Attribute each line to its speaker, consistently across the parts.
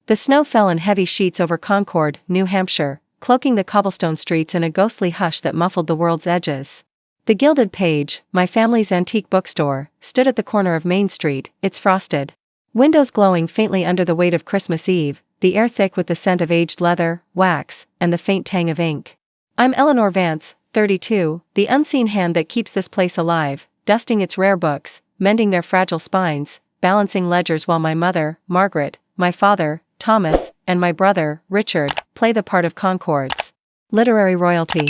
Speaker 1: The snow fell in heavy sheets over Concord, New Hampshire, cloaking the cobblestone streets in a ghostly hush that muffled the world's edges. The Gilded Page, my family's antique bookstore, stood at the corner of Main Street, its frosted windows glowing faintly under the weight of Christmas Eve, the air thick with the scent of aged leather, wax, and the faint tang of ink. I'm Eleanor Vance, 32, the unseen hand that keeps this place alive, dusting its rare books, mending their fragile spines, balancing ledgers while my mother, Margaret, my father, Thomas, and my brother, Richard, play the part of Concord's literary royalty.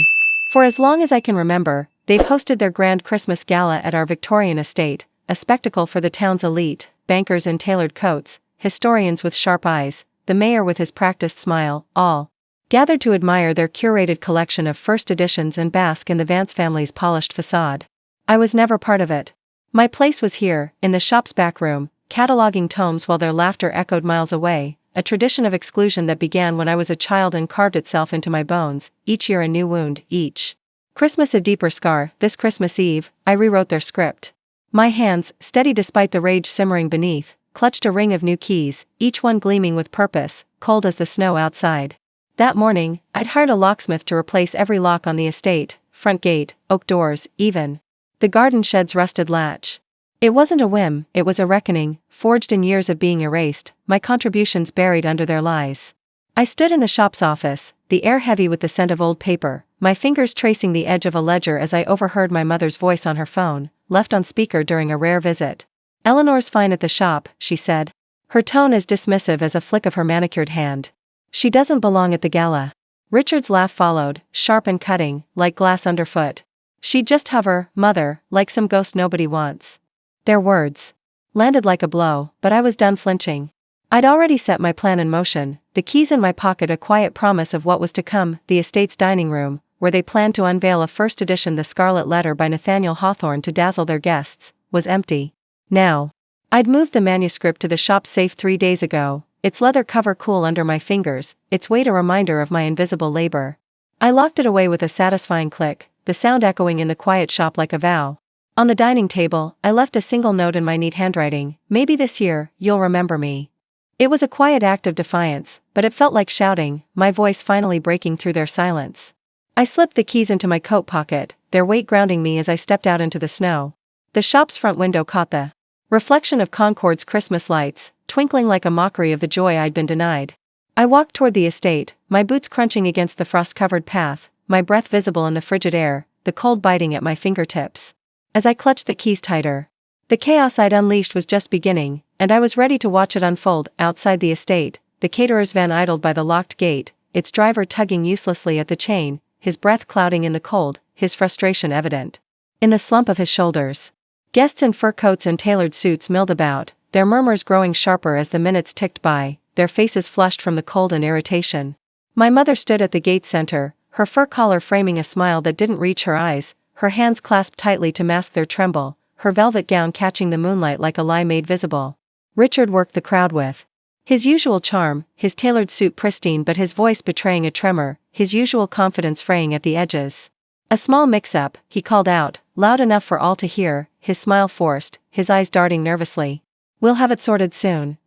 Speaker 1: For as long as I can remember, they've hosted their grand Christmas gala at our Victorian estate, a spectacle for the town's elite, bankers in tailored coats, historians with sharp eyes, the mayor with his practiced smile, all gathered to admire their curated collection of first editions and bask in the Vance family's polished facade. I was never part of it. My place was here, in the shop's back room, cataloging tomes while their laughter echoed miles away, a tradition of exclusion that began when I was a child and carved itself into my bones, each year a new wound, each Christmas a deeper scar. This Christmas Eve, I rewrote their script. My hands, steady despite the rage simmering beneath, clutched a ring of new keys, each one gleaming with purpose, cold as the snow outside. That morning, I'd hired a locksmith to replace every lock on the estate, front gate, oak doors, even the garden shed's rusted latch. It wasn't a whim, it was a reckoning, forged in years of being erased, my contributions buried under their lies. I stood in the shop's office, the air heavy with the scent of old paper, my fingers tracing the edge of a ledger as I overheard my mother's voice on her phone, left on speaker during a rare visit. "Eleanor's fine at the shop," she said. Her tone as dismissive as a flick of her manicured hand. "She doesn't belong at the gala." Richard's laugh followed, sharp and cutting, like glass underfoot. "She'd just hover, mother, like some ghost nobody wants." Their words landed like a blow, but I was done flinching. I'd already set my plan in motion, the keys in my pocket a quiet promise of what was to come. The estate's dining room, where they planned to unveil a first edition The Scarlet Letter by Nathaniel Hawthorne to dazzle their guests, was empty. Now. I'd moved the manuscript to the shop's safe 3 days ago, its leather cover cool under my fingers, its weight a reminder of my invisible labor. I locked it away with a satisfying click, the sound echoing in the quiet shop like a vow. On the dining table, I left a single note in my neat handwriting: "Maybe this year, you'll remember me." It was a quiet act of defiance, but it felt like shouting, my voice finally breaking through their silence. I slipped the keys into my coat pocket, their weight grounding me as I stepped out into the snow. The shop's front window caught the reflection of Concord's Christmas lights, twinkling like a mockery of the joy I'd been denied. I walked toward the estate, my boots crunching against the frost-covered path, my breath visible in the frigid air, the cold biting at my fingertips. As I clutched the keys tighter, the chaos I'd unleashed was just beginning, and I was ready to watch it unfold. Outside the estate, the caterer's van idled by the locked gate, its driver tugging uselessly at the chain, his breath clouding in the cold, his frustration evident in the slump of his shoulders. Guests in fur coats and tailored suits milled about, their murmurs growing sharper as the minutes ticked by, their faces flushed from the cold and irritation. My mother stood at the gate center, her fur collar framing a smile that didn't reach her eyes, her hands clasped tightly to mask their tremble, her velvet gown catching the moonlight like a lie made visible. Richard worked the crowd with his usual charm, his tailored suit pristine but his voice betraying a tremor, his usual confidence fraying at the edges. "A small mix-up," he called out, loud enough for all to hear, his smile forced, his eyes darting nervously. "We'll have it sorted soon."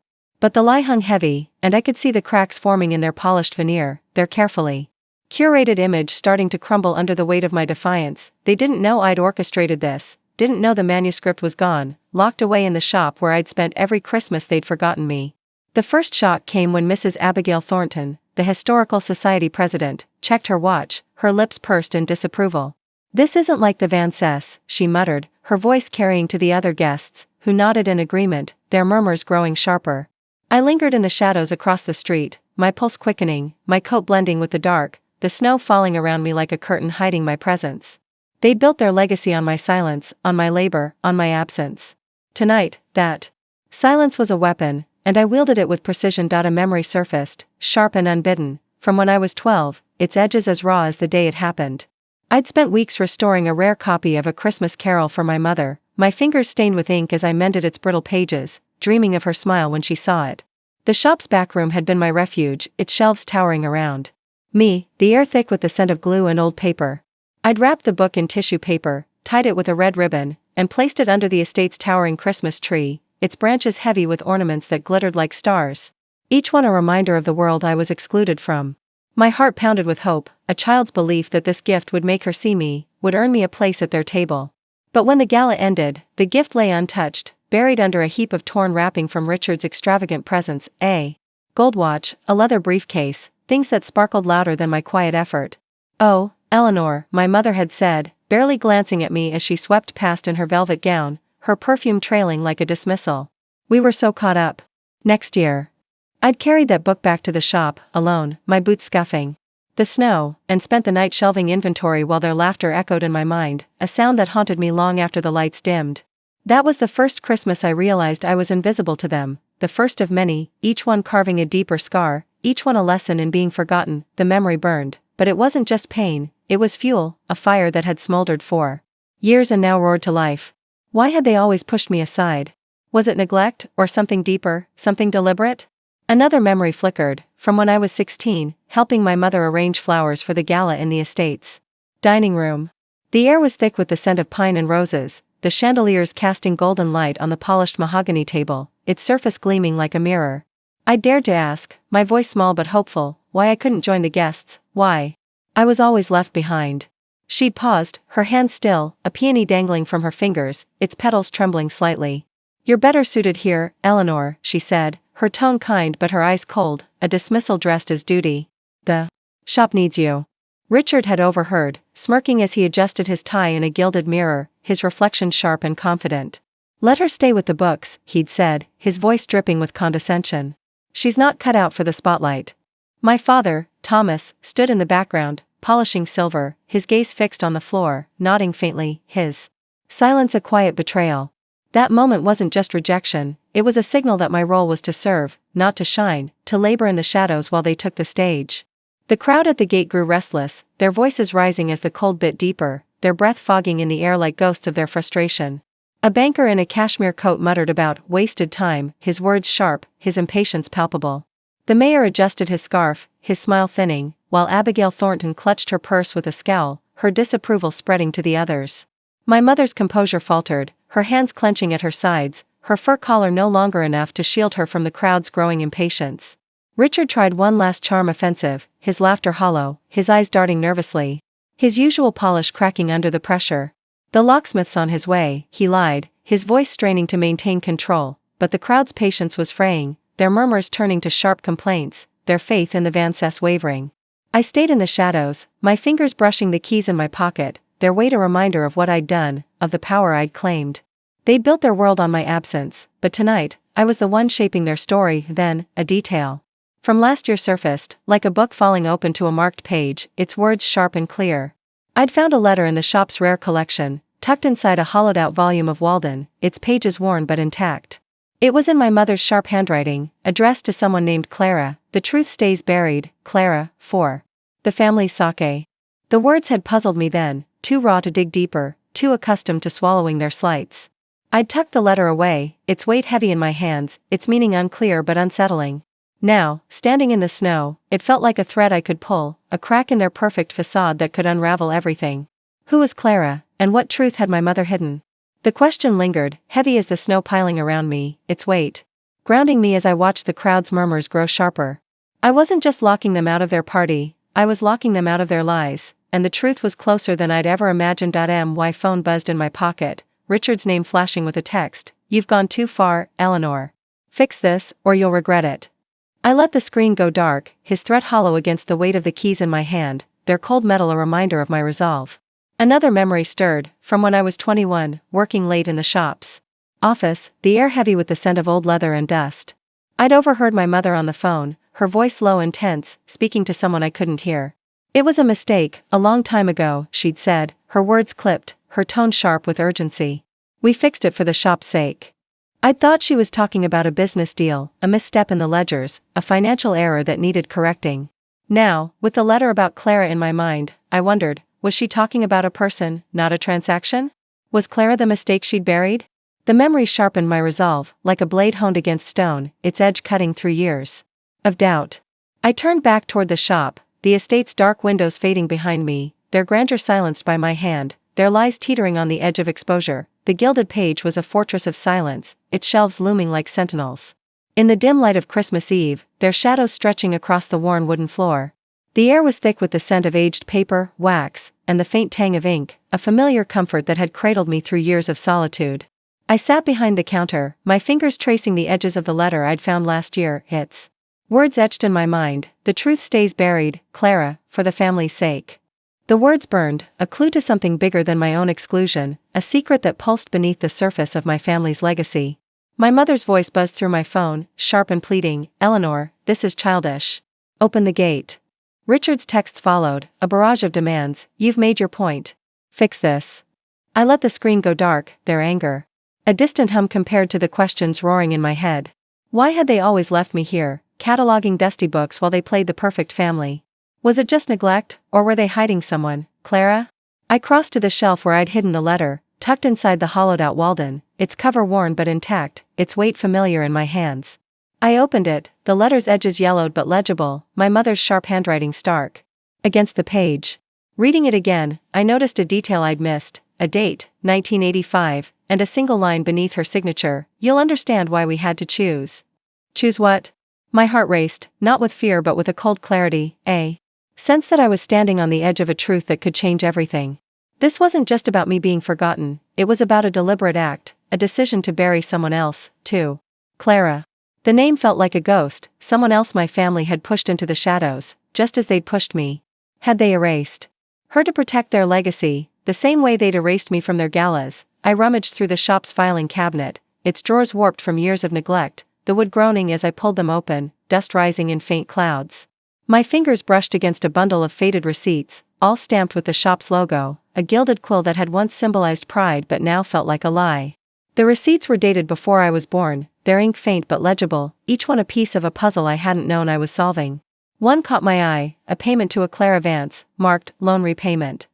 Speaker 1: But the lie hung heavy, and I could see the cracks forming in their polished veneer, their carefully curated image starting to crumble under the weight of my defiance. They didn't know I'd orchestrated this, didn't know the manuscript was gone, locked away in the shop where I'd spent every Christmas they'd forgotten me. The first shock came when Mrs. Abigail Thornton, the Historical Society president, checked her watch, her lips pursed in disapproval. "This isn't like the Vances," she muttered, her voice carrying to the other guests, who nodded in agreement, their murmurs growing sharper. I lingered in the shadows across the street, my pulse quickening, my coat blending with the dark, the snow falling around me like a curtain hiding my presence. They'd built their legacy on my silence, on my labor, on my absence. Tonight, that silence was a weapon, and I wielded it with precision. A memory surfaced, sharp and unbidden, from when I was 12, its edges as raw as the day it happened. I'd spent weeks restoring a rare copy of A Christmas Carol for my mother, my fingers stained with ink as I mended its brittle pages, dreaming of her smile when she saw it. The shop's back room had been my refuge, its shelves towering around me, the air thick with the scent of glue and old paper. I'd wrapped the book in tissue paper, tied it with a red ribbon, and placed it under the estate's towering Christmas tree, its branches heavy with ornaments that glittered like stars. each one a reminder of the world I was excluded from. My heart pounded with hope, a child's belief that this gift would make her see me, would earn me a place at their table. But when the gala ended, the gift lay untouched, buried under a heap of torn wrapping from Richard's extravagant presents: a gold watch, a leather briefcase, things that sparkled louder than my quiet effort. "Oh, Eleanor," my mother had said, barely glancing at me as she swept past in her velvet gown, her perfume trailing like a dismissal. "We were so caught up." Next year, I'd carried that book back to the shop, alone, my boots scuffing the snow, and spent the night shelving inventory while their laughter echoed in my mind, a sound that haunted me long after the lights dimmed. That was the first Christmas I realized I was invisible to them, the first of many, each one carving a deeper scar, each one a lesson in being forgotten. The memory burned, but it wasn't just pain, it was fuel, a fire that had smoldered for years and now roared to life. Why had they always pushed me aside? Was it neglect, or something deeper, something deliberate? Another memory flickered, from when I was 16, helping my mother arrange flowers for the gala in the estate's dining room. The air was thick with the scent of pine and roses, the chandeliers casting golden light on the polished mahogany table, its surface gleaming like a mirror. I dared to ask, my voice small but hopeful, why I couldn't join the guests, why I was always left behind. She paused, her hand still, a peony dangling from her fingers, its petals trembling slightly. "You're better suited here, Eleanor," she said, her tone kind but her eyes cold, a dismissal dressed as duty. "The shop needs you." Richard had overheard, smirking as he adjusted his tie in a gilded mirror, his reflection sharp and confident. "Let her stay with the books," he'd said, his voice dripping with condescension. "She's not cut out for the spotlight." My father, Thomas, stood in the background, polishing silver, his gaze fixed on the floor, nodding faintly, his silence a quiet betrayal. That moment wasn't just rejection, it was a signal that my role was to serve, not to shine, to labor in the shadows while they took the stage. The crowd at the gate grew restless, their voices rising as the cold bit deeper, their breath fogging in the air like ghosts of their frustration. A banker in a cashmere coat muttered about wasted time, his words sharp, his impatience palpable. The mayor adjusted his scarf, his smile thinning, while Abigail Thornton clutched her purse with a scowl, her disapproval spreading to the others. My mother's composure faltered, her hands clenching at her sides, her fur collar no longer enough to shield her from the crowd's growing impatience. Richard tried one last charm offensive, his laughter hollow, his eyes darting nervously, his usual polish cracking under the pressure. "The locksmith's on his way," he lied, his voice straining to maintain control, but the crowd's patience was fraying, their murmurs turning to sharp complaints, their faith in the Van Cess wavering. I stayed in the shadows, my fingers brushing the keys in my pocket, their weight a reminder of what I'd done, of the power I'd claimed. They'd built their world on my absence, but tonight, I was the one shaping their story. Then, a detail from last year surfaced, like a book falling open to a marked page, its words sharp and clear. I'd found a letter in the shop's rare collection, tucked inside a hollowed-out volume of Walden, its pages worn but intact. It was in my mother's sharp handwriting, addressed to someone named Clara. "The truth stays buried, Clara, for the family's sake." The words had puzzled me then, too raw to dig deeper, too accustomed to swallowing their slights. I'd tucked the letter away, its weight heavy in my hands, its meaning unclear but unsettling. Now, standing in the snow, it felt like a thread I could pull, a crack in their perfect facade that could unravel everything. Who was Clara, and what truth had my mother hidden? The question lingered, heavy as the snow piling around me, its weight grounding me as I watched the crowd's murmurs grow sharper. I wasn't just locking them out of their party, I was locking them out of their lies, and the truth was closer than I'd ever imagined. My phone buzzed in my pocket, Richard's name flashing with a text: "You've gone too far, Eleanor. Fix this, or you'll regret it." I let the screen go dark, his threat hollow against the weight of the keys in my hand, their cold metal a reminder of my resolve. Another memory stirred, from when I was 21, working late in the shop's office, the air heavy with the scent of old leather and dust. I'd overheard my mother on the phone, her voice low and tense, speaking to someone I couldn't hear. "It was a mistake, a long time ago," she'd said, her words clipped, her tone sharp with urgency. "We fixed it for the shop's sake." I'd thought she was talking about a business deal, a misstep in the ledgers, a financial error that needed correcting. Now, with the letter about Clara in my mind, I wondered, was she talking about a person, not a transaction? Was Clara the mistake she'd buried? The memory sharpened my resolve, like a blade honed against stone, its edge cutting through years of doubt. I turned back toward the shop, the estate's dark windows fading behind me, their grandeur silenced by my hand, their lies teetering on the edge of exposure. The gilded page was a fortress of silence, its shelves looming like sentinels. In the dim light of Christmas Eve, their shadows stretching across the worn wooden floor. The air was thick with the scent of aged paper, wax, and the faint tang of ink, a familiar comfort that had cradled me through years of solitude. I sat behind the counter, my fingers tracing the edges of the letter I'd found last year. Its words etched in my mind: "The truth stays buried, Clara, for the family's sake." The words burned, a clue to something bigger than my own exclusion, a secret that pulsed beneath the surface of my family's legacy. My mother's voice buzzed through my phone, sharp and pleading. "Eleanor, this is childish. Open the gate." Richard's texts followed, a barrage of demands. "You've made your point. Fix this." I let the screen go dark, their anger a distant hum compared to the questions roaring in my head. Why had they always left me here, cataloging dusty books while they played the perfect family? Was it just neglect, or were they hiding someone? "Clara?" I crossed to the shelf where I'd hidden the letter, tucked inside the hollowed-out Walden, its cover worn but intact, its weight familiar in my hands. I opened it, the letter's edges yellowed but legible, my mother's sharp handwriting stark against the page. Reading it again, I noticed a detail I'd missed, a date, 1985, and a single line beneath her signature: "You'll understand why we had to choose." Choose what? My heart raced, not with fear but with a cold clarity, a sense that I was standing on the edge of a truth that could change everything. This wasn't just about me being forgotten, it was about a deliberate act, a decision to bury someone else, too. Clara. The name felt like a ghost, someone else my family had pushed into the shadows, just as they'd pushed me. Had they erased her to protect their legacy, the same way they'd erased me from their galas? I rummaged through the shop's filing cabinet, its drawers warped from years of neglect, the wood groaning as I pulled them open, dust rising in faint clouds. My fingers brushed against a bundle of faded receipts, all stamped with the shop's logo, a gilded quill that had once symbolized pride but now felt like a lie. The receipts were dated before I was born, their ink faint but legible, each one a piece of a puzzle I hadn't known I was solving. One caught my eye, a payment to a Clara Vance, marked "Loan Repayment."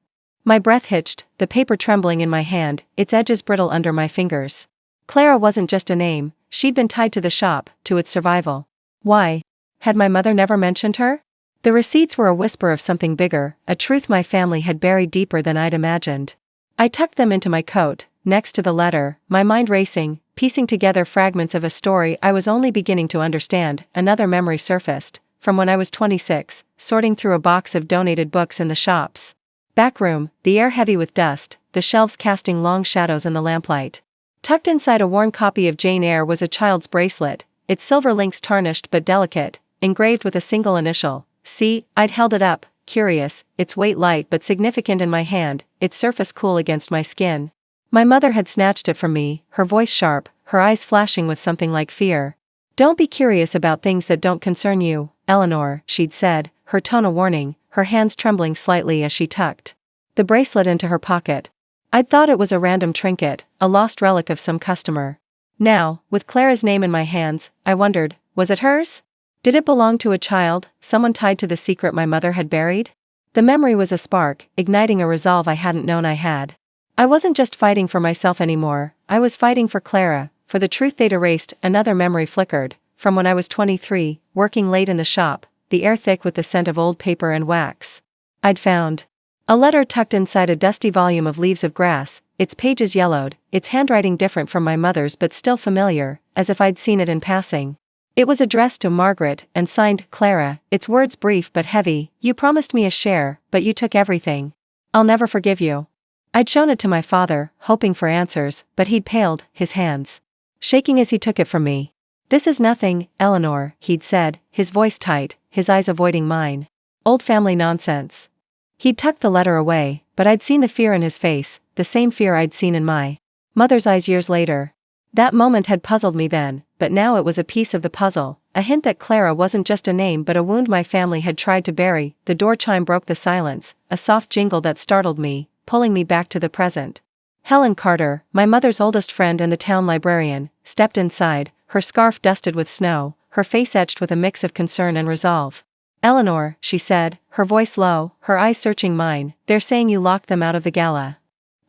Speaker 1: My breath hitched, the paper trembling in my hand, its edges brittle under my fingers. Clara wasn't just a name, she'd been tied to the shop, to its survival. Why? Had my mother never mentioned her? The receipts were a whisper of something bigger, a truth my family had buried deeper than I'd imagined. I tucked them into my coat, next to the letter, my mind racing, piecing together fragments of a story I was only beginning to understand. Another memory surfaced, from when I was 26, sorting through a box of donated books in the shop's back room, the air heavy with dust, the shelves casting long shadows in the lamplight. Tucked inside a worn copy of Jane Eyre was a child's bracelet, its silver links tarnished but delicate, engraved with a single initial, C. I'd held it up, curious, its weight light but significant in my hand, its surface cool against my skin. My mother had snatched it from me, her voice sharp, her eyes flashing with something like fear. "Don't be curious about things that don't concern you, Eleanor," she'd said, her tone a warning, her hands trembling slightly as she tucked the bracelet into her pocket. I'd thought it was a random trinket, a lost relic of some customer. Now, with Clara's name in my hands, I wondered, was it hers? Did it belong to a child, someone tied to the secret my mother had buried? The memory was a spark, igniting a resolve I hadn't known I had. I wasn't just fighting for myself anymore, I was fighting for Clara, for the truth they'd erased. Another memory flickered, from when I was 23, working late in the shop, the air thick with the scent of old paper and wax. I'd found a letter tucked inside a dusty volume of Leaves of Grass, its pages yellowed, its handwriting different from my mother's but still familiar, as if I'd seen it in passing. It was addressed to Margaret and signed Clara, its words brief but heavy: "You promised me a share, but you took everything. I'll never forgive you." I'd shown it to my father, hoping for answers, but he'd paled, his hands shaking as he took it from me. "This is nothing, Eleanor," he'd said, his voice tight, his eyes avoiding mine. "Old family nonsense." He'd tucked the letter away, but I'd seen the fear in his face, the same fear I'd seen in my mother's eyes years later. That moment had puzzled me then, but now it was a piece of the puzzle, a hint that Clara wasn't just a name but a wound my family had tried to bury. The door chime broke the silence, a soft jingle that startled me, pulling me back to the present. Helen Carter, my mother's oldest friend and the town librarian, stepped inside, her scarf dusted with snow, her face etched with a mix of concern and resolve. "Eleanor," she said, her voice low, her eyes searching mine, "they're saying you locked them out of the gala."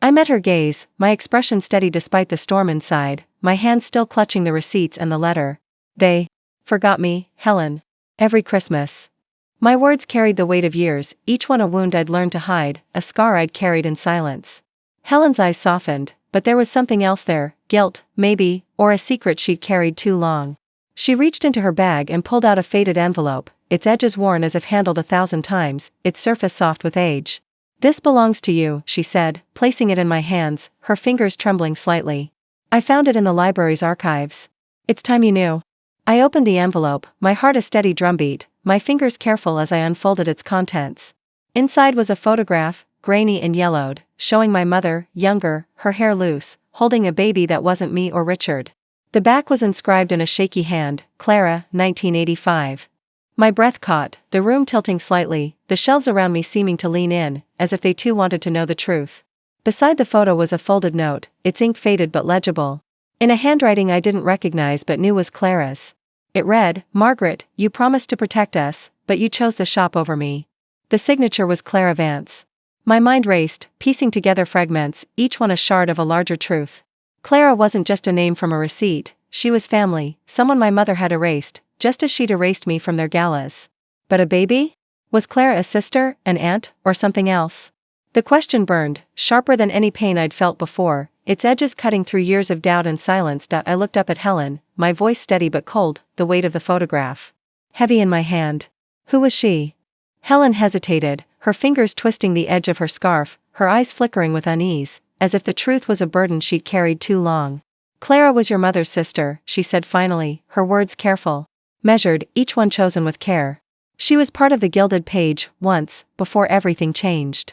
Speaker 1: I met her gaze, my expression steady despite the storm inside, my hands still clutching the receipts and the letter. "They forgot me, Helen. Every Christmas." My words carried the weight of years, each one a wound I'd learned to hide, a scar I'd carried in silence. Helen's eyes softened, but there was something else there, guilt, maybe, or a secret she'd carried too long. She reached into her bag and pulled out a faded envelope, its edges worn as if handled 1,000 times, its surface soft with age. "This belongs to you," she said, placing it in my hands, her fingers trembling slightly. "I found it in the library's archives. It's time you knew." I opened the envelope, my heart a steady drumbeat, my fingers careful as I unfolded its contents. Inside was a photograph, grainy and yellowed, showing my mother, younger, her hair loose, holding a baby that wasn't me or Richard. The back was inscribed in a shaky hand, "Clara, 1985. My breath caught, the room tilting slightly, the shelves around me seeming to lean in, as if they too wanted to know the truth. Beside the photo was a folded note, its ink faded but legible. In a handwriting I didn't recognize but knew was Clara's. It read, "Margaret, you promised to protect us, but you chose the shop over me." The signature was Clara Vance. My mind raced, piecing together fragments, each one a shard of a larger truth. Clara wasn't just a name from a receipt, she was family, someone my mother had erased, just as she'd erased me from their galas. But a baby? Was Clara a sister, an aunt, or something else? The question burned, sharper than any pain I'd felt before, its edges cutting through years of doubt and silence. I looked up at Helen, my voice steady but cold, the weight of the photograph heavy in my hand. Who was she? Helen hesitated, her fingers twisting the edge of her scarf, her eyes flickering with unease, as if the truth was a burden she'd carried too long. "Clara was your mother's sister," she said finally, her words careful, measured, each one chosen with care. "She was part of the Gilded Page, once, before everything changed."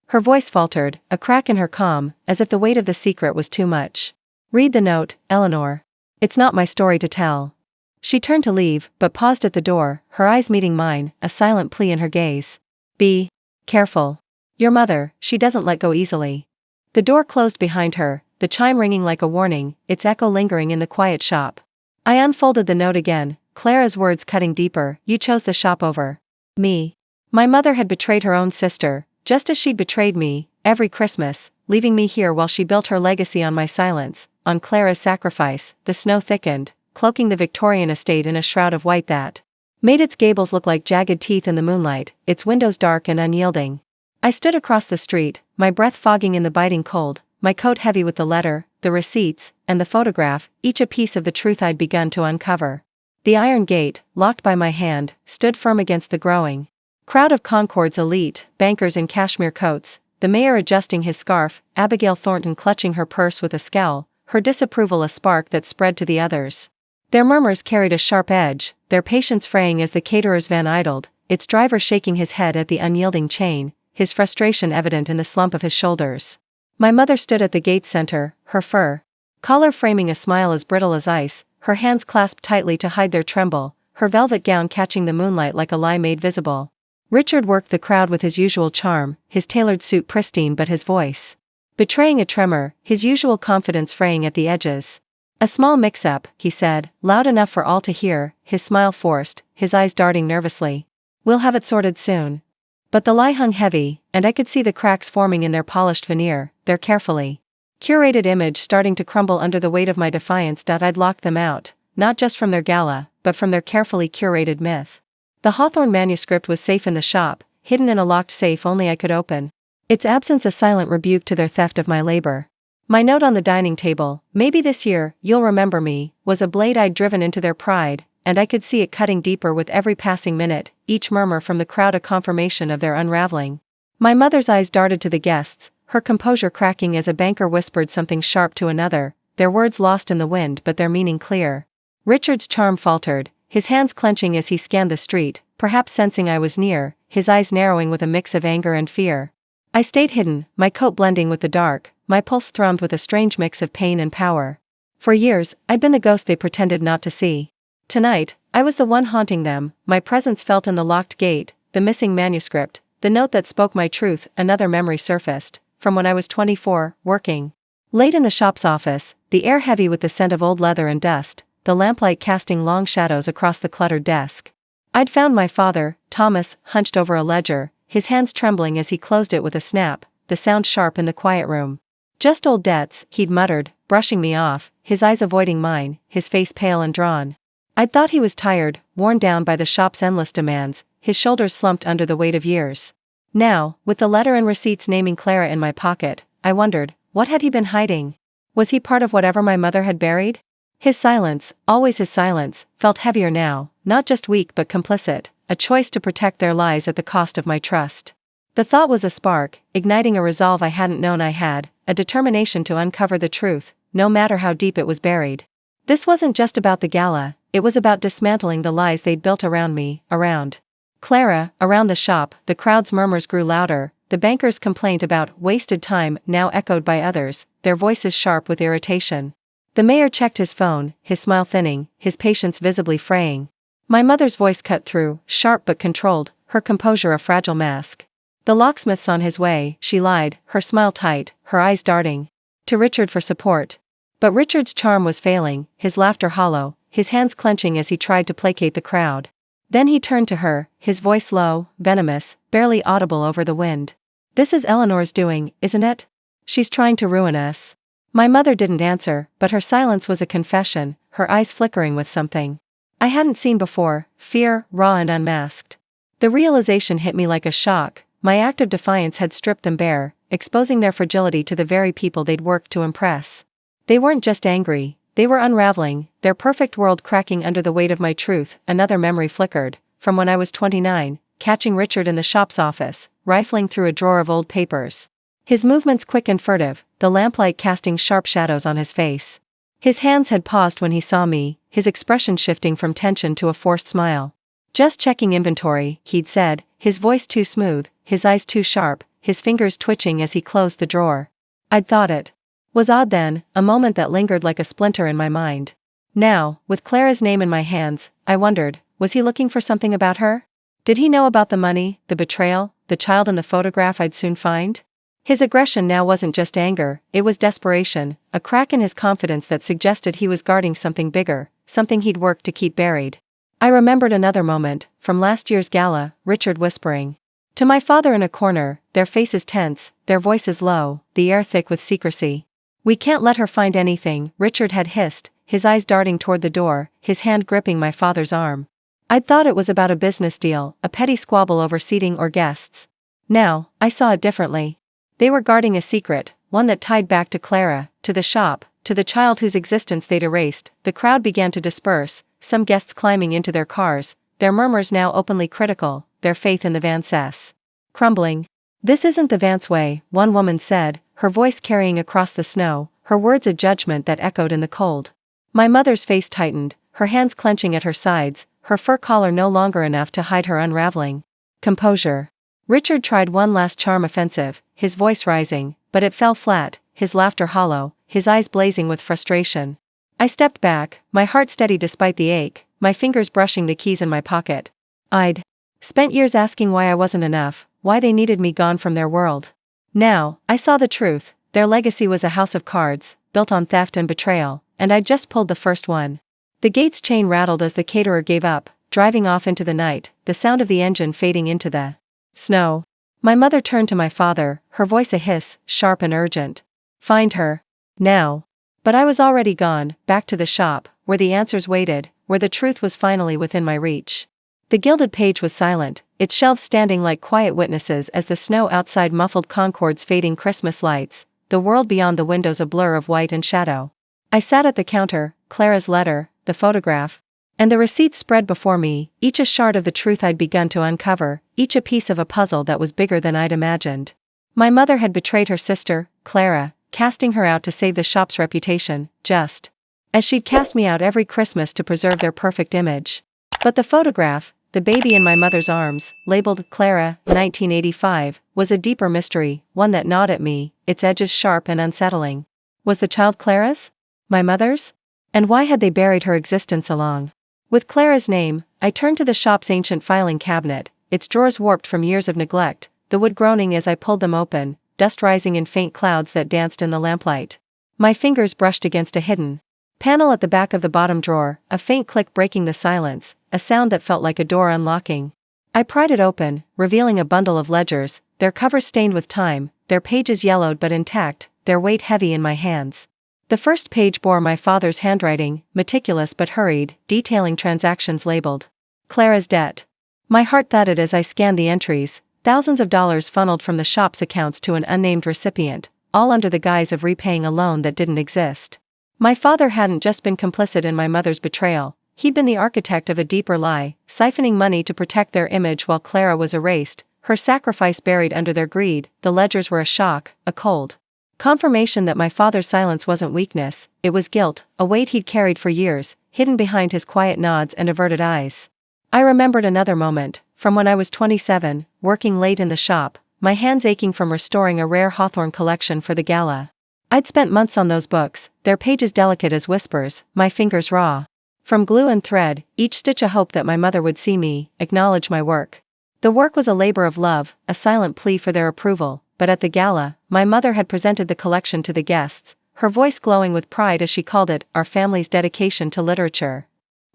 Speaker 1: Her voice faltered, a crack in her calm, as if the weight of the secret was too much. "Read the note, Eleanor. It's not my story to tell." She turned to leave, but paused at the door, her eyes meeting mine, a silent plea in her gaze. "Be careful. Your mother, she doesn't let go easily." The door closed behind her, the chime ringing like a warning, its echo lingering in the quiet shop. I unfolded the note again, Clara's words cutting deeper. "You chose the shop over me." My mother had betrayed her own sister, just as she'd betrayed me, every Christmas, leaving me here while she built her legacy on my silence, on Clara's sacrifice. The snow thickened, cloaking the Victorian estate in a shroud of white that made its gables look like jagged teeth in the moonlight, its windows dark and unyielding. I stood across the street, my breath fogging in the biting cold, my coat heavy with the letter, the receipts, and the photograph, each a piece of the truth I'd begun to uncover. The iron gate, locked by my hand, stood firm against the growing crowd of Concord's elite, bankers in cashmere coats, the mayor adjusting his scarf, Abigail Thornton clutching her purse with a scowl, her disapproval a spark that spread to the others. Their murmurs carried a sharp edge, their patience fraying as the caterer's van idled, its driver shaking his head at the unyielding chain, his frustration evident in the slump of his shoulders. My mother stood at the gate's center, her fur collar framing a smile as brittle as ice, her hands clasped tightly to hide their tremble, her velvet gown catching the moonlight like a lie made visible. Richard worked the crowd with his usual charm, his tailored suit pristine but his voice betraying a tremor, his usual confidence fraying at the edges. "A small mix-up," he said, loud enough for all to hear, his smile forced, his eyes darting nervously. "We'll have it sorted soon." But the lie hung heavy, and I could see the cracks forming in their polished veneer, their carefully curated image starting to crumble under the weight of my defiance. I'd locked them out, not just from their gala, but from their carefully curated myth. The Hawthorne manuscript was safe in the shop, hidden in a locked safe only I could open, its absence a silent rebuke to their theft of my labor. My note on the dining table, "Maybe this year, you'll remember me," was a blade I'd driven into their pride, and I could see it cutting deeper with every passing minute, each murmur from the crowd a confirmation of their unraveling. My mother's eyes darted to the guests, her composure cracking as a banker whispered something sharp to another, their words lost in the wind but their meaning clear. Richard's charm faltered, his hands clenching as he scanned the street, perhaps sensing I was near, his eyes narrowing with a mix of anger and fear. I stayed hidden, my coat blending with the dark, my pulse thrummed with a strange mix of pain and power. For years, I'd been the ghost they pretended not to see. Tonight, I was the one haunting them, my presence felt in the locked gate, the missing manuscript, the note that spoke my truth. Another memory surfaced, from when I was 24, working late in the shop's office, the air heavy with the scent of old leather and dust, the lamplight casting long shadows across the cluttered desk. I'd found my father, Thomas, hunched over a ledger, his hands trembling as he closed it with a snap, the sound sharp in the quiet room. "Just old debts," he'd muttered, brushing me off, his eyes avoiding mine, his face pale and drawn. I'd thought he was tired, worn down by the shop's endless demands, his shoulders slumped under the weight of years. Now, with the letter and receipts naming Clara in my pocket, I wondered, what had he been hiding? Was he part of whatever my mother had buried? His silence, always his silence, felt heavier now, not just weak but complicit, a choice to protect their lies at the cost of my trust. The thought was a spark, igniting a resolve I hadn't known I had, a determination to uncover the truth, no matter how deep it was buried. This wasn't just about the gala, it was about dismantling the lies they'd built around me, around Clara, around the shop. The crowd's murmurs grew louder, the banker's complaint about wasted time now echoed by others, their voices sharp with irritation. The mayor checked his phone, his smile thinning, his patience visibly fraying. My mother's voice cut through, sharp but controlled, her composure a fragile mask. The locksmith's on his way, she lied, her smile tight, her eyes darting to Richard for support. But Richard's charm was failing, his laughter hollow, his hands clenching as he tried to placate the crowd. Then he turned to her, his voice low, venomous, barely audible over the wind. "This is Eleanor's doing, isn't it? She's trying to ruin us." My mother didn't answer, but her silence was a confession, her eyes flickering with something I hadn't seen before, fear, raw and unmasked. The realization hit me like a shock. My act of defiance had stripped them bare, exposing their fragility to the very people they'd worked to impress. They weren't just angry, they were unraveling, their perfect world cracking under the weight of my truth. Another memory flickered, from when I was 29, catching Richard in the shop's office, rifling through a drawer of old papers. His movements quick and furtive, the lamplight casting sharp shadows on his face. His hands had paused when he saw me, his expression shifting from tension to a forced smile. "Just checking inventory," he'd said, his voice too smooth, his eyes too sharp, his fingers twitching as he closed the drawer. I'd thought it was odd then, a moment that lingered like a splinter in my mind. Now, with Clara's name in my hands, I wondered, was he looking for something about her? Did he know about the money, the betrayal, the child in the photograph I'd soon find? His aggression now wasn't just anger, it was desperation, a crack in his confidence that suggested he was guarding something bigger, something he'd worked to keep buried. I remembered another moment, from last year's gala, Richard whispering to my father in a corner, their faces tense, their voices low, the air thick with secrecy. "We can't let her find anything," Richard had hissed, his eyes darting toward the door, his hand gripping my father's arm. I'd thought it was about a business deal, a petty squabble over seating or guests. Now, I saw it differently. They were guarding a secret, one that tied back to Clara, to the shop, to the child whose existence they'd erased. The crowd began to disperse, some guests climbing into their cars, their murmurs now openly critical, their faith in the Vances crumbling. "This isn't the Vance way," one woman said, her voice carrying across the snow, her words a judgment that echoed in the cold. My mother's face tightened, her hands clenching at her sides, her fur collar no longer enough to hide her unraveling composure. Richard tried one last charm offensive, his voice rising, but it fell flat, his laughter hollow, his eyes blazing with frustration. I stepped back, my heart steady despite the ache, my fingers brushing the keys in my pocket. I'd spent years asking why I wasn't enough, why they needed me gone from their world. Now, I saw the truth, their legacy was a house of cards, built on theft and betrayal, and I'd just pulled the first one. The gate's chain rattled as the caterer gave up, driving off into the night, the sound of the engine fading into the snow. My mother turned to my father, her voice a hiss, sharp and urgent. "Find her. Now." But I was already gone, back to the shop, where the answers waited, where the truth was finally within my reach. The gilded page was silent, its shelves standing like quiet witnesses as the snow outside muffled Concord's fading Christmas lights, the world beyond the windows a blur of white and shadow. I sat at the counter, Clara's letter, the photograph, and the receipts spread before me, each a shard of the truth I'd begun to uncover, each a piece of a puzzle that was bigger than I'd imagined. My mother had betrayed her sister, Clara, casting her out to save the shop's reputation, just as she'd cast me out every Christmas to preserve their perfect image. But the photograph, the baby in my mother's arms, labeled Clara, 1985, was a deeper mystery, one that gnawed at me, its edges sharp and unsettling. Was the child Clara's? My mother's? And why had they buried her existence along with Clara's name? I turned to the shop's ancient filing cabinet, its drawers warped from years of neglect, the wood groaning as I pulled them open, dust rising in faint clouds that danced in the lamplight. My fingers brushed against a hidden panel at the back of the bottom drawer, a faint click breaking the silence, a sound that felt like a door unlocking. I pried it open, revealing a bundle of ledgers, their covers stained with time, their pages yellowed but intact, their weight heavy in my hands. The first page bore my father's handwriting, meticulous but hurried, detailing transactions labeled Clara's debt. My heart thudded as I scanned the entries, thousands of dollars funneled from the shop's accounts to an unnamed recipient, all under the guise of repaying a loan that didn't exist. My father hadn't just been complicit in my mother's betrayal, he'd been the architect of a deeper lie, siphoning money to protect their image while Clara was erased, her sacrifice buried under their greed. The ledgers were a shock, a cold confirmation that my father's silence wasn't weakness, it was guilt, a weight he'd carried for years, hidden behind his quiet nods and averted eyes. I remembered another moment, from when I was 27, working late in the shop, my hands aching from restoring a rare Hawthorne collection for the gala. I'd spent months on those books, their pages delicate as whispers, my fingers raw from glue and thread, each stitch a hope that my mother would see me, acknowledge my work. The work was a labor of love, a silent plea for their approval, but at the gala, my mother had presented the collection to the guests, her voice glowing with pride as she called it, our family's dedication to literature.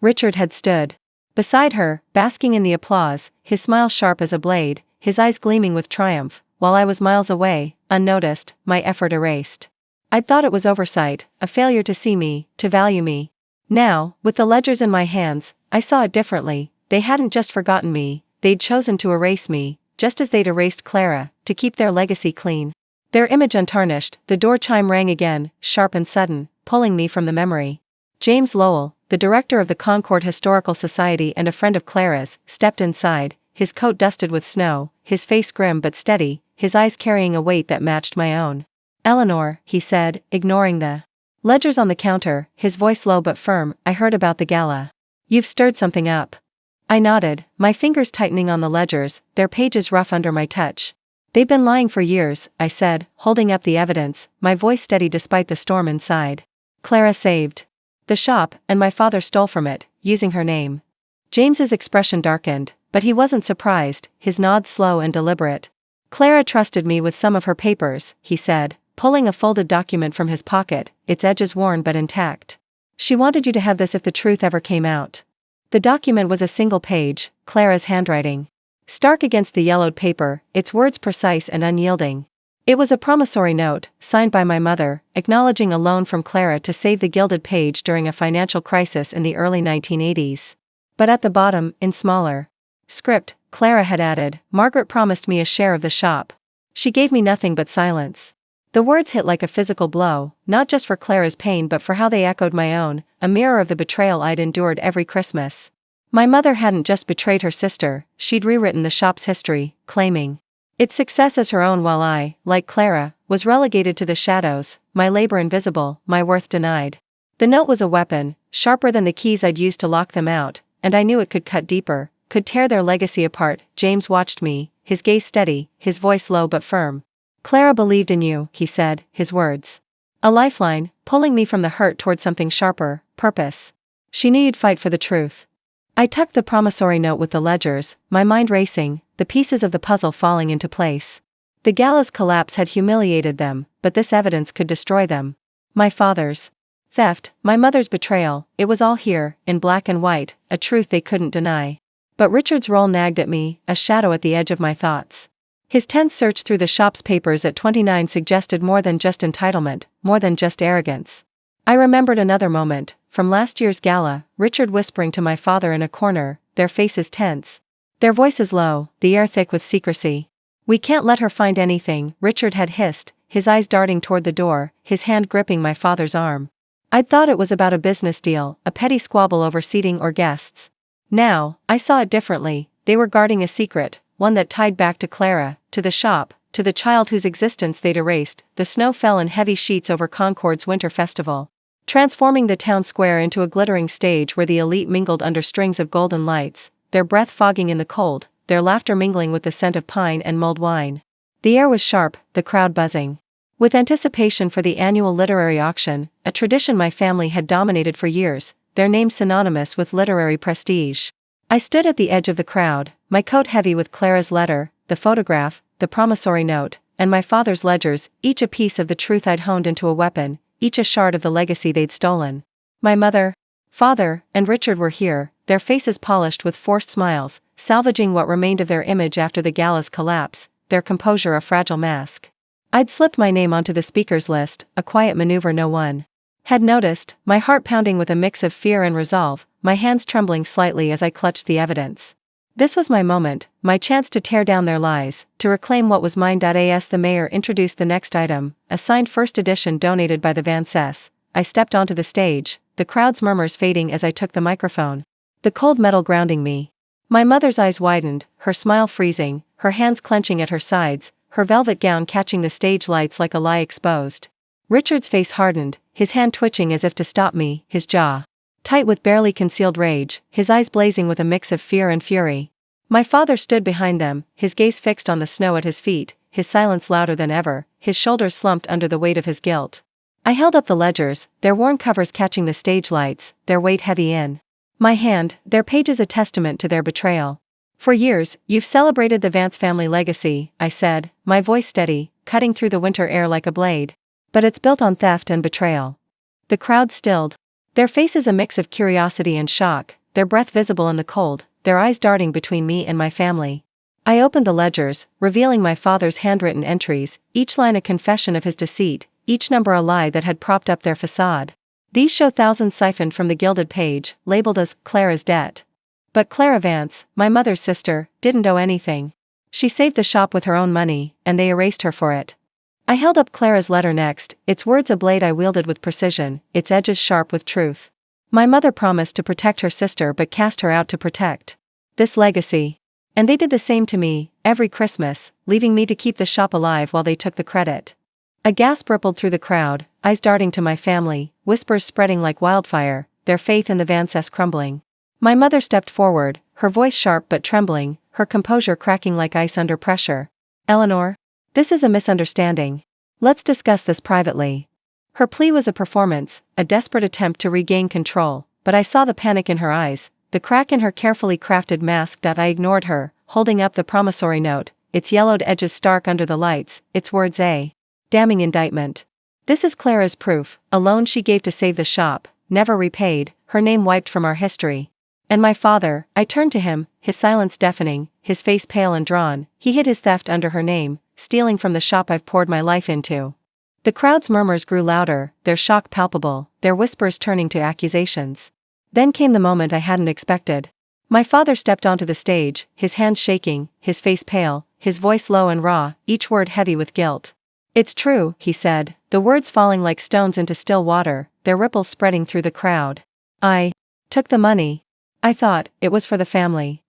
Speaker 1: Richard had stood beside her, basking in the applause, his smile sharp as a blade, his eyes gleaming with triumph, while I was miles away, unnoticed, my effort erased. I'd thought it was oversight, a failure to see me, to value me. Now, with the ledgers in my hands, I saw it differently. They hadn't just forgotten me, they'd chosen to erase me, just as they'd erased Clara, to keep their legacy clean. Their image untarnished. The door chime rang again, sharp and sudden, pulling me from the memory. James Lowell, the director of the Concord Historical Society and a friend of Clara's, stepped inside, his coat dusted with snow, his face grim but steady, his eyes carrying a weight that matched my own. "Eleanor," he said, ignoring the ledgers on the counter, his voice low but firm, "I heard about the gala. You've stirred something up." I nodded, my fingers tightening on the ledgers, their pages rough under my touch. "They've been lying for years," I said, holding up the evidence, my voice steady despite the storm inside. "Clara saved the shop, and my father stole from it, using her name." James's expression darkened, but he wasn't surprised, his nod slow and deliberate. "Clara trusted me with some of her papers," he said, pulling a folded document from his pocket, its edges worn but intact. "She wanted you to have this if the truth ever came out." The document was a single page, Clara's handwriting. Stark against the yellowed paper, its words precise and unyielding. It was a promissory note, signed by my mother, acknowledging a loan from Clara to save the Gilded Page during a financial crisis in the early 1980s. But at the bottom, in smaller script, Clara had added, "Margaret promised me a share of the shop. She gave me nothing but silence." The words hit like a physical blow, not just for Clara's pain but for how they echoed my own, a mirror of the betrayal I'd endured every Christmas. My mother hadn't just betrayed her sister, she'd rewritten the shop's history, claiming its success as her own while I, like Clara, was relegated to the shadows, my labor invisible, my worth denied. The note was a weapon, sharper than the keys I'd used to lock them out, and I knew it could cut deeper, could tear their legacy apart. James watched me, his gaze steady, his voice low but firm. "Clara believed in you," he said, his words a lifeline, pulling me from the hurt toward something sharper, purpose. "She knew you'd fight for the truth." I tucked the promissory note with the ledgers, my mind racing, the pieces of the puzzle falling into place. The gala's collapse had humiliated them, but this evidence could destroy them. My father's theft, my mother's betrayal, it was all here, in black and white, a truth they couldn't deny. But Richard's role nagged at me, a shadow at the edge of my thoughts. His tense search through the shop's papers at 29 suggested more than just entitlement, more than just arrogance. I remembered another moment, from last year's gala, Richard whispering to my father in a corner, their faces tense, their voices low, the air thick with secrecy. "We can't let her find anything," Richard had hissed, his eyes darting toward the door, his hand gripping my father's arm. I'd thought it was about a business deal, a petty squabble over seating or guests. Now, I saw it differently. They were guarding a secret, one that tied back to Clara, to the shop, to the child whose existence they'd erased. The snow fell in heavy sheets over Concord's winter festival, transforming the town square into a glittering stage where the elite mingled under strings of golden lights, their breath fogging in the cold, their laughter mingling with the scent of pine and mulled wine. The air was sharp, the crowd buzzing with anticipation for the annual literary auction, a tradition my family had dominated for years, their names synonymous with literary prestige. I stood at the edge of the crowd, my coat heavy with Clara's letter, the photograph, the promissory note, and my father's ledgers, each a piece of the truth I'd honed into a weapon, each a shard of the legacy they'd stolen. My mother, father, and Richard were here, their faces polished with forced smiles, salvaging what remained of their image after the gala's collapse, their composure a fragile mask. I'd slipped my name onto the speakers list, a quiet maneuver no one had noticed, my heart pounding with a mix of fear and resolve, my hands trembling slightly as I clutched the evidence. This was my moment, my chance to tear down their lies, to reclaim what was mine. As the mayor introduced the next item, a signed first edition donated by the Van Cess, I stepped onto the stage, the crowd's murmurs fading as I took the microphone. The cold metal grounding me. My mother's eyes widened, her smile freezing, her hands clenching at her sides, her velvet gown catching the stage lights like a lie exposed. Richard's face hardened, his hand twitching as if to stop me, his jaw tight with barely concealed rage, his eyes blazing with a mix of fear and fury. My father stood behind them, his gaze fixed on the snow at his feet, his silence louder than ever, his shoulders slumped under the weight of his guilt. I held up the ledgers, their worn covers catching the stage lights, their weight heavy in my hand, their pages a testament to their betrayal. For years, you've celebrated the Vance family legacy, I said, my voice steady, cutting through the winter air like a blade. But it's built on theft and betrayal. The crowd stilled. Their faces a mix of curiosity and shock, their breath visible in the cold, their eyes darting between me and my family. I opened the ledgers, revealing my father's handwritten entries, each line a confession of his deceit, each number a lie that had propped up their facade. These show thousands siphoned from the gilded page, labeled as Clara's debt. But Clara Vance, my mother's sister, didn't owe anything. She saved the shop with her own money, and they erased her for it. I held up Clara's letter next, its words a blade I wielded with precision, its edges sharp with truth. My mother promised to protect her sister but cast her out to protect this legacy. And they did the same to me, every Christmas, leaving me to keep the shop alive while they took the credit. A gasp rippled through the crowd, eyes darting to my family, whispers spreading like wildfire, their faith in the Vances crumbling. My mother stepped forward, her voice sharp but trembling, her composure cracking like ice under pressure. Eleanor? This is a misunderstanding. Let's discuss this privately. Her plea was a performance, a desperate attempt to regain control, but I saw the panic in her eyes, the crack in her carefully crafted mask that I ignored her, holding up the promissory note, its yellowed edges stark under the lights, its words a damning indictment. This is Clara's proof, a loan she gave to save the shop, never repaid, her name wiped from our history. And my father, I turned to him, his silence deafening, his face pale and drawn, he hid his theft under her name, stealing from the shop I've poured my life into. The crowd's murmurs grew louder, their shock palpable, their whispers turning to accusations. Then came the moment I hadn't expected. My father stepped onto the stage, his hands shaking, his face pale, his voice low and raw, each word heavy with guilt. It's true, he said, the words falling like stones into still water, their ripples spreading through the crowd. I took the money. I thought it was for the family.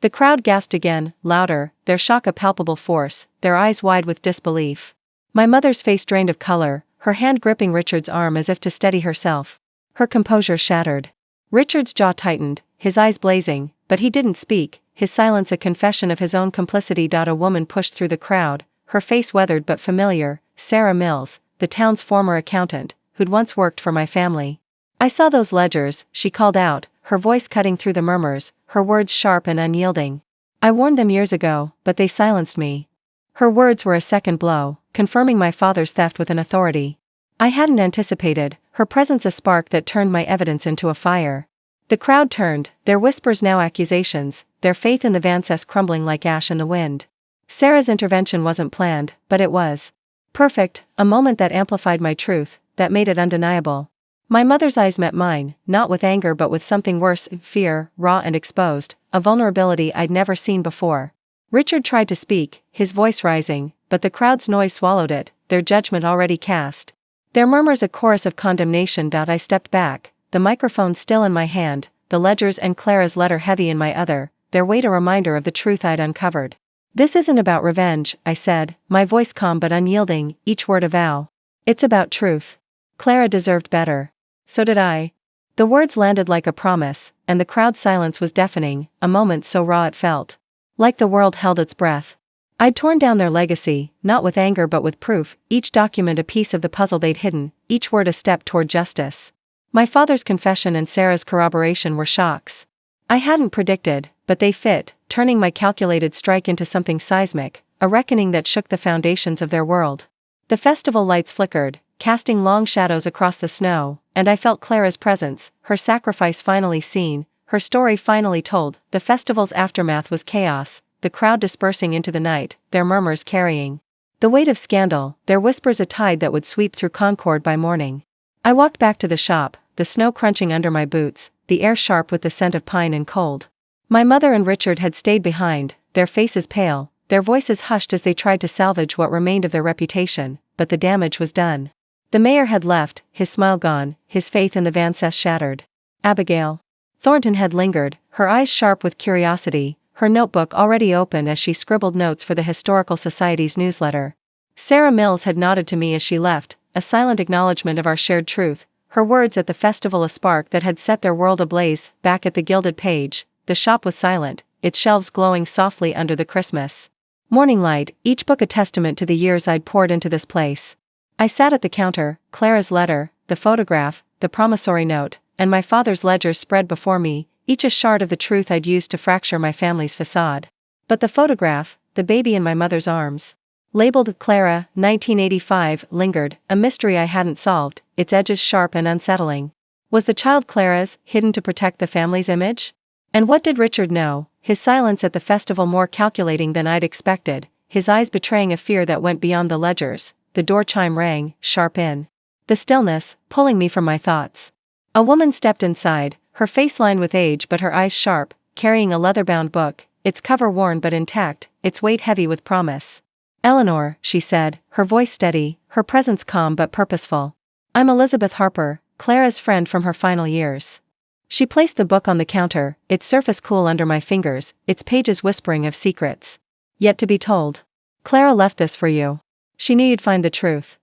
Speaker 1: The crowd gasped again, louder, their shock a palpable force, their eyes wide with disbelief. My mother's face drained of color, her hand gripping Richard's arm as if to steady herself. Her composure shattered. Richard's jaw tightened, his eyes blazing, but he didn't speak, his silence a confession of his own complicity. A woman pushed through the crowd, her face weathered but familiar, Sarah Mills, the town's former accountant, who'd once worked for my family. I saw those ledgers, she called out, her voice cutting through the murmurs, her words sharp and unyielding. I warned them years ago, but they silenced me. Her words were a second blow, confirming my father's theft with an authority I hadn't anticipated, her presence a spark that turned my evidence into a fire. The crowd turned, their whispers now accusations, their faith in the Vances crumbling like ash in the wind. Sarah's intervention wasn't planned, but it was perfect, a moment that amplified my truth, that made it undeniable. My mother's eyes met mine, not with anger but with something worse, fear, raw and exposed, a vulnerability I'd never seen before. Richard tried to speak, his voice rising, but the crowd's noise swallowed it, their judgment already cast. Their murmurs a chorus of condemnation. I stepped back, the microphone still in my hand, the ledgers and Clara's letter heavy in my other, their weight a reminder of the truth I'd uncovered. This isn't about revenge, I said, my voice calm but unyielding, each word a vow. It's about truth. Clara deserved better. So did I. The words landed like a promise, and the crowd's silence was deafening, a moment so raw it felt like the world held its breath. I'd torn down their legacy, not with anger but with proof, each document a piece of the puzzle they'd hidden, each word a step toward justice. My father's confession and Sarah's corroboration were shocks I hadn't predicted, but they fit, turning my calculated strike into something seismic, a reckoning that shook the foundations of their world. The festival lights flickered, casting long shadows across the snow, and I felt Clara's presence, her sacrifice finally seen, her story finally told. The festival's aftermath was chaos, the crowd dispersing into the night, their murmurs carrying the weight of scandal, their whispers a tide that would sweep through Concord by morning. I walked back to the shop, the snow crunching under my boots, the air sharp with the scent of pine and cold. My mother and Richard had stayed behind, their faces pale, their voices hushed as they tried to salvage what remained of their reputation, but the damage was done. The mayor had left, his smile gone, his faith in the Van Cess shattered. Abigail Thornton had lingered, her eyes sharp with curiosity, her notebook already open as she scribbled notes for the Historical Society's newsletter. Sarah Mills had nodded to me as she left, a silent acknowledgement of our shared truth, her words at the festival a spark that had set their world ablaze. Back at the Gilded Page, the shop was silent, its shelves glowing softly under the Christmas morning light, each book a testament to the years I'd poured into this place. I sat at the counter, Clara's letter, the photograph, the promissory note, and my father's ledger spread before me, each a shard of the truth I'd used to fracture my family's facade. But the photograph, the baby in my mother's arms, labeled Clara, 1985, lingered, a mystery I hadn't solved, its edges sharp and unsettling. Was the child Clara's, hidden to protect the family's image? And what did Richard know, his silence at the festival more calculating than I'd expected, his eyes betraying a fear that went beyond the ledgers? The door chime rang, sharp in the stillness, pulling me from my thoughts. A woman stepped inside, her face lined with age but her eyes sharp, carrying a leather-bound book, its cover worn but intact, its weight heavy with promise. "Eleanor," she said, her voice steady, her presence calm but purposeful. "I'm Elizabeth Harper, Clara's friend from her final years." She placed the book on the counter, its surface cool under my fingers, its pages whispering of secrets yet to be told. "Clara left this for you. She knew you'd find the truth."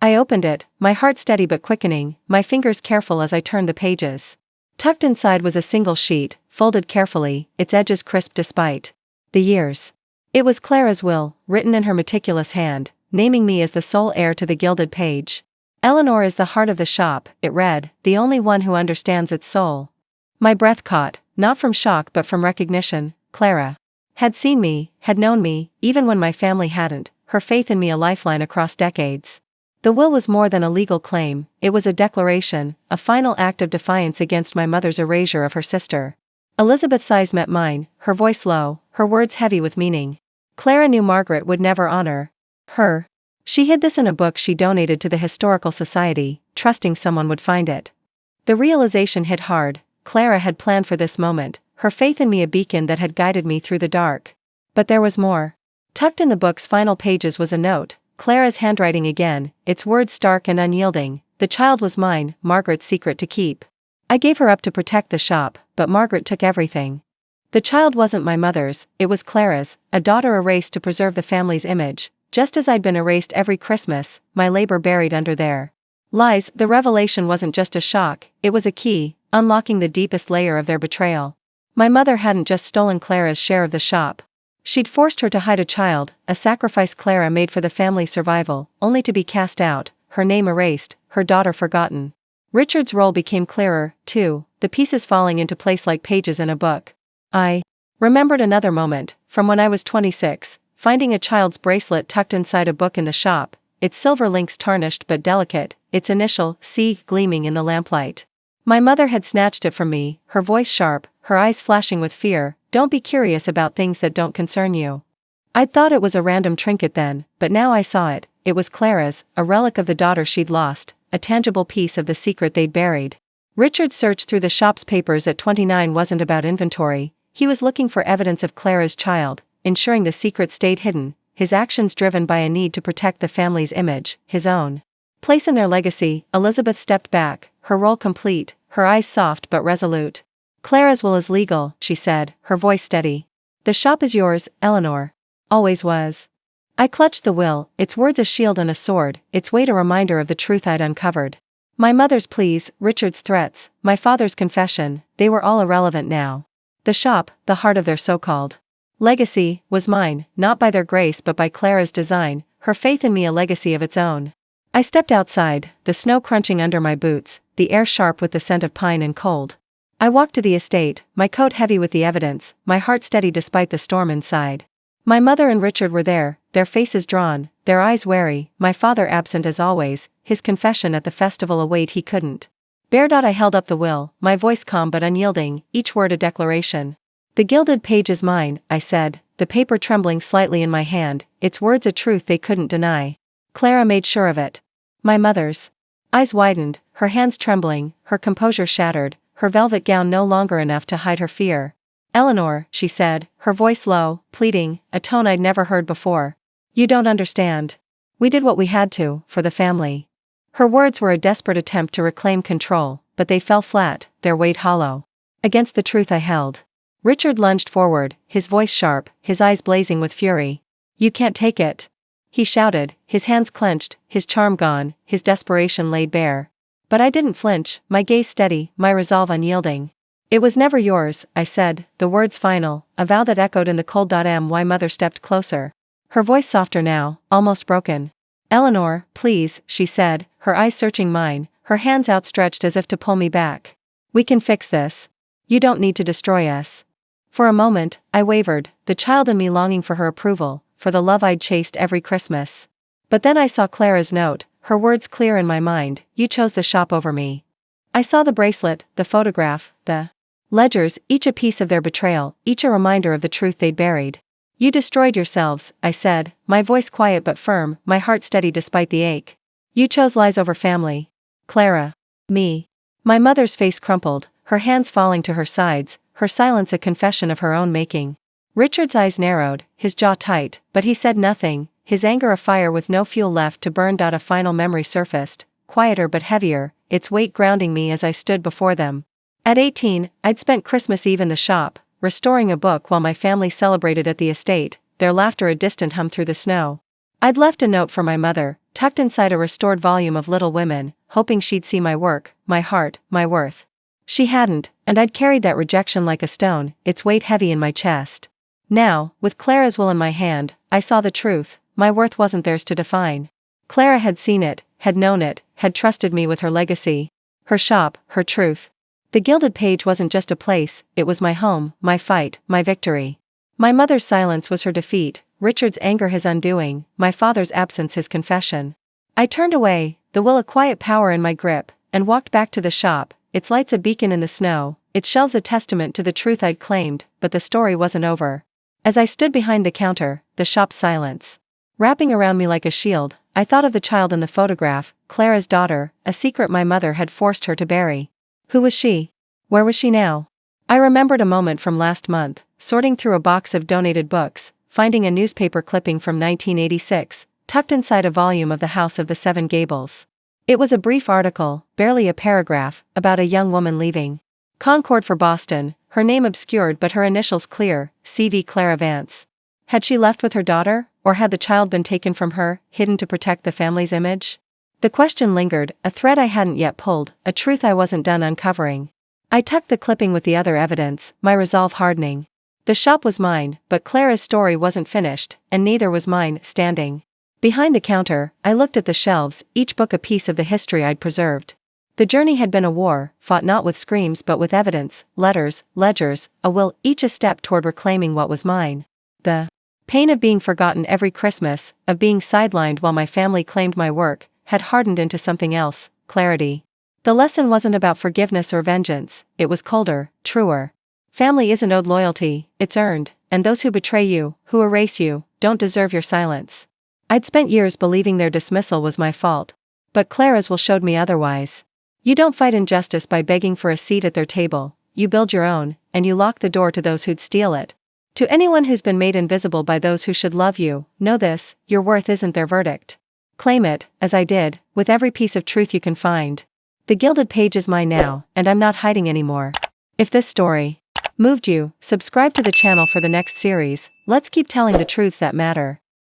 Speaker 1: I opened it, my heart steady but quickening, my fingers careful as I turned the pages. Tucked inside was a single sheet, folded carefully, its edges crisp despite the years. It was Clara's will, written in her meticulous hand, naming me as the sole heir to the Gilded Page. "Eleanor is the heart of the shop," it read, "the only one who understands its soul." My breath caught, not from shock but from recognition. Clara had seen me, had known me, even when my family hadn't, her faith in me a lifeline across decades. The will was more than a legal claim, it was a declaration, a final act of defiance against my mother's erasure of her sister. Elizabeth's eyes met mine, her voice low, her words heavy with meaning. Clara knew Margaret would never honor her. She hid this in a book she donated to the Historical Society, trusting someone would find it. The realization hit hard. Clara had planned for this moment, her faith in me a beacon that had guided me through the dark. But there was more. Tucked in the book's final pages was a note, Clara's handwriting again, its words stark and unyielding. "The child was mine, Margaret's secret to keep. I gave her up to protect the shop, but Margaret took everything. The child wasn't my mother's, it was Clara's, a daughter erased to preserve the family's image, just as I'd been erased every Christmas, my labor buried under their lies." The revelation wasn't just a shock, it was a key, unlocking the deepest layer of their betrayal. My mother hadn't just stolen Clara's share of the shop. She'd forced her to hide a child, a sacrifice Clara made for the family's survival, only to be cast out, her name erased, her daughter forgotten. Richard's role became clearer, too, the pieces falling into place like pages in a book. I remembered another moment, from when I was 26, finding a child's bracelet tucked inside a book in the shop, its silver links tarnished but delicate, its initial C gleaming in the lamplight. My mother had snatched it from me, her voice sharp, her eyes flashing with fear. "Don't be curious about things that don't concern you." I'd thought it was a random trinket then, but now I saw it. It was Clara's, a relic of the daughter she'd lost, a tangible piece of the secret they'd buried. Richard's search through the shop's papers at 29 wasn't about inventory, he was looking for evidence of Clara's child, ensuring the secret stayed hidden, his actions driven by a need to protect the family's image, his own place in their legacy. Elizabeth stepped back, her role complete, her eyes soft but resolute. "Clara's will is legal," she said, her voice steady. "The shop is yours, Eleanor. Always was." I clutched the will, its words a shield and a sword, its weight a reminder of the truth I'd uncovered. My mother's pleas, Richard's threats, my father's confession, they were all irrelevant now. The shop, the heart of their so-called legacy, was mine, not by their grace but by Clara's design, her faith in me a legacy of its own. I stepped outside, the snow crunching under my boots, the air sharp with the scent of pine and cold. I walked to the estate, my coat heavy with the evidence, my heart steady despite the storm inside. My mother and Richard were there, their faces drawn, their eyes wary, my father absent as always, his confession at the festival a weight he couldn't bear. I held up the will, my voice calm but unyielding, each word a declaration. "The Gilded Page is mine," I said, the paper trembling slightly in my hand, its words a truth they couldn't deny. Clara made sure of it. My mother's eyes widened, her hands trembling, her composure shattered, her velvet gown no longer enough to hide her fear. "Eleanor," she said, her voice low, pleading, a tone I'd never heard before. "You don't understand. We did what we had to, for the family. Her words were a desperate attempt to reclaim control, but they fell flat, their weight hollow against the truth I held. Richard lunged forward, his voice sharp, his eyes blazing with fury. "You can't take it," he shouted, his hands clenched, his charm gone, his desperation laid bare. But I didn't flinch, my gaze steady, my resolve unyielding. "It was never yours," I said, the words final, a vow that echoed in the cold. My mother stepped closer. Her voice softer now, almost broken. "Eleanor, please," she said, her eyes searching mine, her hands outstretched as if to pull me back. "We can fix this. You don't need to destroy us." For a moment, I wavered, the child in me longing for her approval, for the love I'd chased every Christmas. But then I saw Clara's note, her words clear in my mind. "You chose the shop over me." I saw the bracelet, the photograph, the ledgers, each a piece of their betrayal, each a reminder of the truth they'd buried. "You destroyed yourselves," I said, my voice quiet but firm, my heart steady despite the ache. "You chose lies over family. Clara. Me." My mother's face crumpled, her hands falling to her sides, her silence a confession of her own making. Richard's eyes narrowed, his jaw tight, but he said nothing, his anger afire with no fuel left to burn. A final memory surfaced, quieter but heavier, its weight grounding me as I stood before them. At 18, I'd spent Christmas Eve in the shop, restoring a book while my family celebrated at the estate, their laughter a distant hum through the snow. I'd left a note for my mother, tucked inside a restored volume of Little Women, hoping she'd see my work, my heart, my worth. She hadn't, and I'd carried that rejection like a stone, its weight heavy in my chest. Now, with Clara's will in my hand, I saw the truth. My worth wasn't theirs to define. Clara had seen it, had known it, had trusted me with her legacy. Her shop, her truth. The Gilded Page wasn't just a place, it was my home, my fight, my victory. My mother's silence was her defeat, Richard's anger his undoing, my father's absence his confession. I turned away, the will a quiet power in my grip, and walked back to the shop, its lights a beacon in the snow, its shelves a testament to the truth I'd claimed. But the story wasn't over. As I stood behind the counter, the shop's silence wrapping around me like a shield, I thought of the child in the photograph, Clara's daughter, a secret my mother had forced her to bury. Who was she? Where was she now? I remembered a moment from last month, sorting through a box of donated books, finding a newspaper clipping from 1986, tucked inside a volume of The House of the Seven Gables. It was a brief article, barely a paragraph, about a young woman leaving Concord for Boston, her name obscured but her initials clear, CV Clara Vance. Had she left with her daughter, or had the child been taken from her, hidden to protect the family's image? The question lingered, a thread I hadn't yet pulled, a truth I wasn't done uncovering. I tucked the clipping with the other evidence, my resolve hardening. The shop was mine, but Clara's story wasn't finished, and neither was mine. Standing behind the counter, I looked at the shelves, each book a piece of the history I'd preserved. The journey had been a war, fought not with screams but with evidence, letters, ledgers, a will, each a step toward reclaiming what was mine. The pain of being forgotten every Christmas, of being sidelined while my family claimed my work, had hardened into something else, clarity. The lesson wasn't about forgiveness or vengeance, it was colder, truer. Family isn't owed loyalty, it's earned, and those who betray you, who erase you, don't deserve your silence. I'd spent years believing their dismissal was my fault. But Clara's will showed me otherwise. You don't fight injustice by begging for a seat at their table, you build your own, and you lock the door to those who'd steal it. To anyone who's been made invisible by those who should love you, know this, your worth isn't their verdict. Claim it, as I did, with every piece of truth you can find. The Gilded Page is mine now, and I'm not hiding anymore. If this story moved you, subscribe to the channel for the next series. Let's keep telling the truths that matter.